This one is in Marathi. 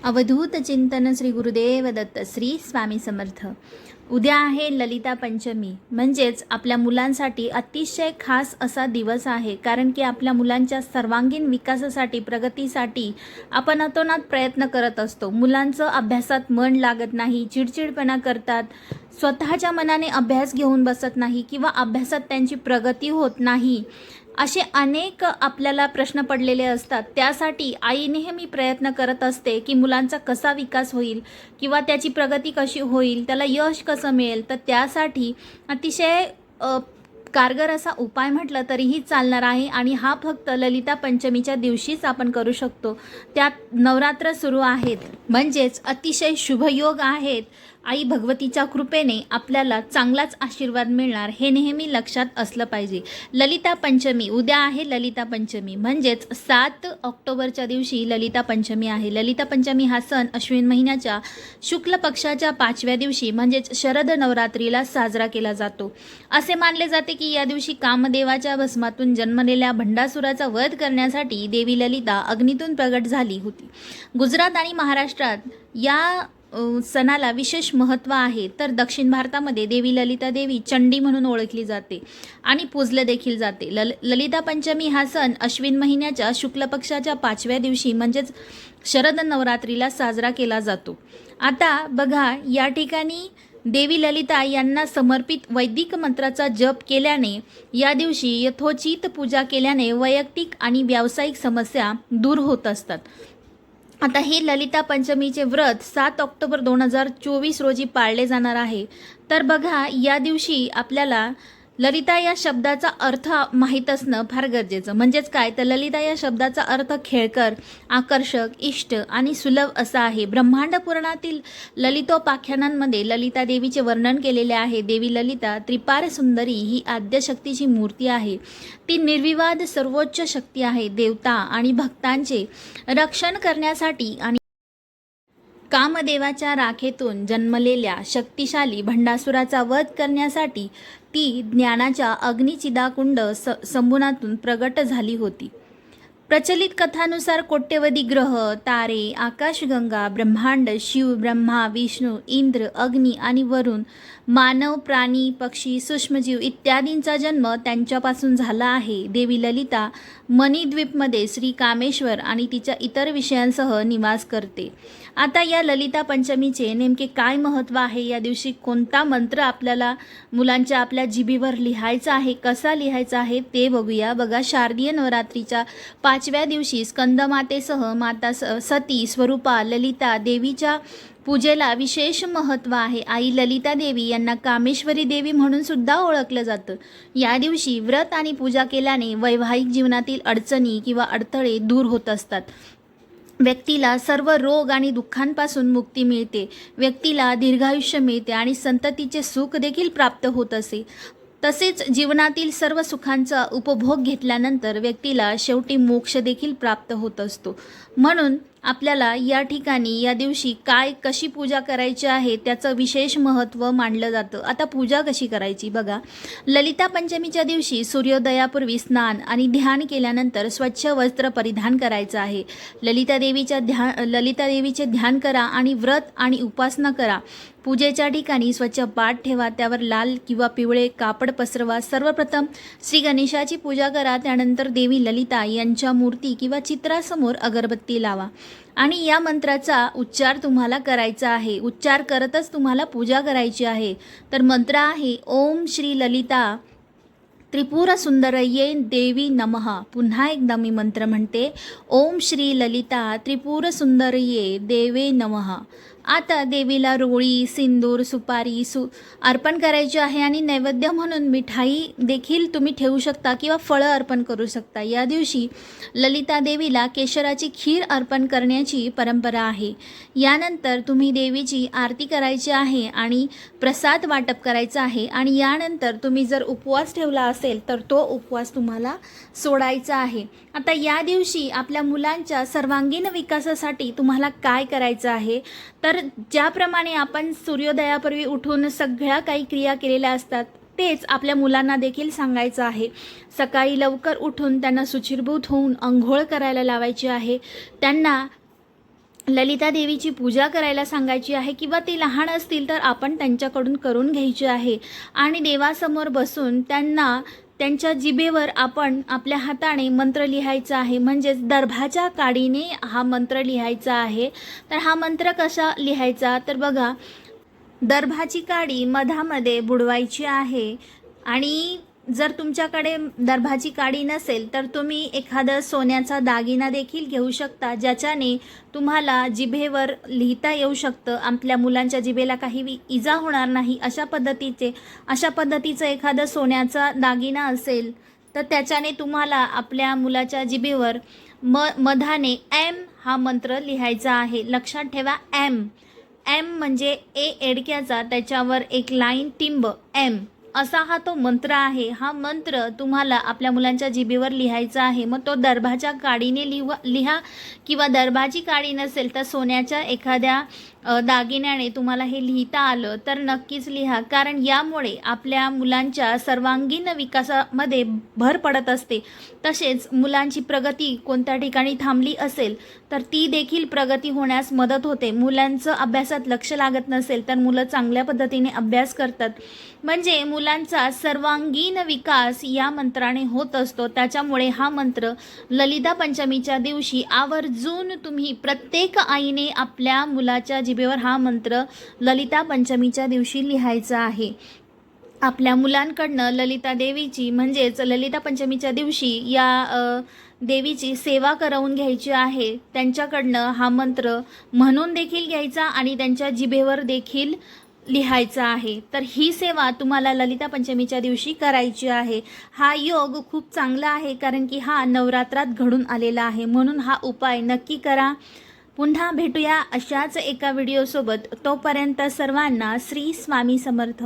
अवधूत चिंतन श्री गुरुदेव दत्त श्री स्वामी समर्थ। उद्या आहे ललिता पंचमी, म्हणजेच आपल्या मुलांसाठी अतिशय खास असा दिवस आहे। कारण की आपल्या मुलांच्या सर्वांगीण विकासासाठी, प्रगतीसाठी आपण अतोनात प्रयत्न करत असतो। मुलांचं अभ्यासात मन लागत नाही, चिडचिडपणा करतात, स्वतःच्या मनाने अभ्यास घेऊन बसत नाही किंवा अभ्यासात त्यांची प्रगती होत नाही, असे अनेक आपल्याला प्रश्न पडलेले असतात। त्यासाठी आई नेहमी प्रयत्न करत असते की मुलांचा कसा विकास होईल किंवा त्याची प्रगती कशी होईल, त्याला यश कसं मिळेल। तर त्यासाठी अतिशय कारगर असा उपाय म्हटलं तरीही चालणार आहे आणि हा फक्त ललिता पंचमीच्या दिवशीच आपण करू शकतो। त्यात नवरात्र सुरू आहेत, म्हणजेच अतिशय शुभयोग आहेत। आई भगवतीच्या कृपेने आपल्याला चांगलाच आशीर्वाद मिळणार, हे नेहमी लक्षात असलं पाहिजे। ललिता पंचमी उद्या आहे। ललिता पंचमी म्हणजेच 7 ऑक्टोबरच्या दिवशी ललिता पंचमी आहे। ललिता पंचमी हा सण अश्विन महिन्याच्या शुक्ल पक्षाच्या 5व्या दिवशी म्हणजेच शरद नवरात्रीला साजरा केला जातो। असे मानले जाते की या दिवशी कामदेवाच्या भस्मातून जन्मलेल्या भंडासुराचा वध करण्यासाठी देवी ललिता अग्नीतून प्रगट झाली होती। गुजरात आणि महाराष्ट्रात या सणाला विशेष महत्त्व आहे, तर दक्षिण भारतामध्ये देवी ललिता देवी चंडी म्हणून ओळखली जाते आणि पूजले देखील जाते। ललिता पंचमी हा सण अश्विन महिन्याच्या शुक्ल पक्षाच्या 5व्या दिवशी म्हणजेच शरद नवरात्रीला साजरा केला जातो। आता बघा, या ठिकाणी देवी ललिता यांना समर्पित वैदिक मंत्राचा जप केल्याने, या दिवशी यथोचित पूजा केल्याने वैयक्तिक आणि व्यावसायिक समस्या दूर होत असतात। आता हे ललिता पंचमीचे व्रत 7 ऑक्टोबर 2024 रोजी पाळले जाणार आहे। तर बघा, या दिवशी आपल्याला ललिता या शब्दाचा अर्थ माहीत असणं फार गरजेचं। म्हणजेच काय, तर ललिता या शब्दाचा अर्थ खेळकर, आकर्षक, इष्ट आणि सुलभ असा आहे। ब्रह्मांड पुराणातील ललितोपाख्यानांमध्ये ललिता देवीचे वर्णन केलेले आहे। देवी ललिता त्रिपार सुंदरी ही आद्यशक्तीची मूर्ती आहे। ती निर्विवाद सर्वोच्च शक्ती आहे। देवता आणि भक्तांचे रक्षण करण्यासाठी आणि कामदेवाच्या राखेतून जन्मलेल्या शक्तिशाली भंडासुराचा वध करण्यासाठी ती ज्ञानाच्या अग्निचिदाकुंड संबुनातून प्रगट झाली होती। प्रचलित कथानुसार कोट्यवधी ग्रह, तारे, आकाशगंगा, ब्रह्मांड, शिव, ब्रह्मा, विष्णू, इंद्र, अग्नी आणि वरुण, मानव, प्राणी, पक्षी, सूक्ष्मजीव इत्यादींचा जन्म त्यांच्यापासून झाला आहे। देवी ललिता मणिद्वीपमध्ये श्री कामेश्वर आणि तिच्या इतर विषयांसह निवास करते। आता या ललिता पंचमीचे नेमके काय महत्त्व आहे, या दिवशी कोणता मंत्र आपल्याला मुलांच्या आपल्या जिभेवर लिहायचा आहे, कसा लिहायचा आहे ते बघूया। बघा, शारदीय नवरात्रीच्या 5व्या दिवशी स्कंदमातेसह माता सती स्वरूपा ललिता देवीच्या पूजेला विशेष महत्त्व आहे। आई ललिता देवी यांना कामेश्वरी देवी म्हणून सुद्धा ओळखलं जातं। या दिवशी व्रत आणि पूजा केल्याने वैवाहिक जीवनातील अडचणी किंवा अडथळे दूर होत असतात। व्यक्तीला सर्व रोग आणि दुःखांपासून मुक्ती मिळते, व्यक्तीला दीर्घायुष्य मिळते आणि संततीचे सुख देखील प्राप्त होत असे। तसेच जीवनातील सर्व सुखांचा उपभोग घेतल्यानंतर व्यक्तीला शेवटी मोक्ष देखील प्राप्त होत असतो। म्हणून आपल्याला या ठिकाणी या दिवशी कशी पूजा करायची आहे त्याचं विशेष महत्त्व मानलं जातं। आता पूजा कशी करायची बघा, ललिता पंचमीच्या दिवशी सूर्योदयापूर्वी स्नान आणि ध्यान केल्यानंतर स्वच्छ वस्त्र परिधान करायचं आहे। ललिता देवीचे ध्यान करा आणि व्रत आणि उपासना करा। पूजेच्या ठिकाणी स्वच्छ पाट ठेवा, त्यावर लाल किंवा पिवळे कापड पसरवा। सर्वप्रथम श्री गणेशाची पूजा करा, त्यानंतर देवी ललिता यांच्या मूर्ती किंवा चित्रासमोर अगरबत्ती लावा आणि या मंत्राचा उच्चार तुम्हाला करायचा आहे। उच्चार करतच तुम्हाला पूजा करायची आहे। तर मंत्र आहे ओम श्री ललिता त्रिपुर सुंदरये देवी नमः। पुन्हा एकदा मी मंत्र म्हणते, ओम श्री ललिता त्रिपुर सुंदरये देवे नमः। आता देवीला रोळी, सिंदूर, सुपारी अर्पण करायची आहे आणि नैवेद्य म्हणून मिठाई देखील तुम्ही ठेवू शकता किंवा फळं अर्पण करू शकता। या दिवशी ललिता देवीला केशराची खीर अर्पण करण्याची परंपरा आहे। यानंतर तुम्ही देवीची आरती करायची आहे आणि प्रसाद वाटप करायचा आहे आणि यानंतर तुम्ही जर उपवास ठेवला असेल तर तो उपवास तुम्हाला सोडायचा आहे। आता या दिवशी आपल्या मुलांच्या सर्वांगीण विकासासाठी तुम्हाला काय करायचं आहे, तर ज्याप्रमाणे आपण सूर्योदयापूर्वी उठून सगळ्या काही क्रिया केलेल्या असतात तेच आपल्या मुलांना देखील सांगायचं आहे। सकाळी लवकर उठून त्यांना शुचिर्भूत होऊन अंघोळ करायला लावायची आहे। त्यांना ललिता देवीची पूजा करायला सांगायची आहे किंवा ते लहान असतील तर आपण त्यांच्याकडून करून घ्यायची आहे आणि देवासमोर बसून त्यांच्या जिभेवर आपण आपल्या हाताने मंत्र लिहायचा आहे, म्हणजेच दर्भाच्या काडीने हा मंत्र लिहायचा आहे. तर हा मंत्र कसा लिहायचा तर बघा, दर्भाची काडी मधामध्ये बुडवायची आहे आणि जर तुमच्याकडे दर्भाची काडी नसेल तर तुम्ही एखादा सोन्याचा दागिना देखील घेऊ शकता, ज्याच्याने तुम्हाला जिभेवर लिहिता येऊ शकतं. आपल्या मुलांच्या जिभेला काही इजा होणार नाही अशा पद्धतीचं एखादा सोन्याचा दागिना असेल तर त्याच्याने तुम्हाला आपल्या मुलाच्या जिभेवर मधाने एम हा मंत्र लिहायचा आहे. लक्षात ठेवा, एम म्हणजे एडक्याचा, त्याच्यावर एक लाईन टिंब, एम असा हा तो मंत्र आहे. हा मंत्र तुम्हाला आपल्या मुलांच्या जिभेवर लिहायचा आहे. मग तो दर्भाच्या काडीने लिहा किंवा दर्भाची काडी नसेल तर सोन्याच्या एखाद्या दागिन्याने तुम्हाला हे लिहिता आलं तर नक्कीच लिहा, कारण यामुळे आपल्या मुलांच्या सर्वांगीण विकासामध्ये भर पडत असते. तसेच मुलांची प्रगती कोणत्या ठिकाणी थांबली असेल तर ती देखील प्रगती होण्यास मदत होते. मुलांचं अभ्यासात लक्ष लागत नसेल तर मुलं चांगल्या पद्धतीने अभ्यास करतात, म्हणजे मुलांचा सर्वांगीण विकास या मंत्राने होत असतो. त्याच्यामुळे हा मंत्र ललिता पंचमीच्या दिवशी आवर्जून तुम्ही प्रत्येक आईने आपल्या मुलाच्या जिभेवर हा मंत्र ललिता पंचमीच्या दिवशी लिहायचा आहे. आपल्या मुलांकडनं ललिता देवीची म्हणजेच ललिता पंचमीच्या दिवशी या देवीची सेवा करवून घ्यायची आहे. त्यांच्याकडनं हा मंत्र म्हणून देखील घ्यायचा आणि त्यांच्या जिभेवर देखील लिहायचा आहे. तर ही सेवा तुम्हाला ललिता पंचमीच्या दिवशी करायची आहे. हा योग खूप चांगला आहे, कारण की हा नवरात्रात घडून आलेला आहे, म्हणून हा उपाय नक्की करा. पुन्हा भेटूया अशाच एका व्हिडिओसोबत. तोपर्यंत सर्वांना श्री स्वामी समर्थ.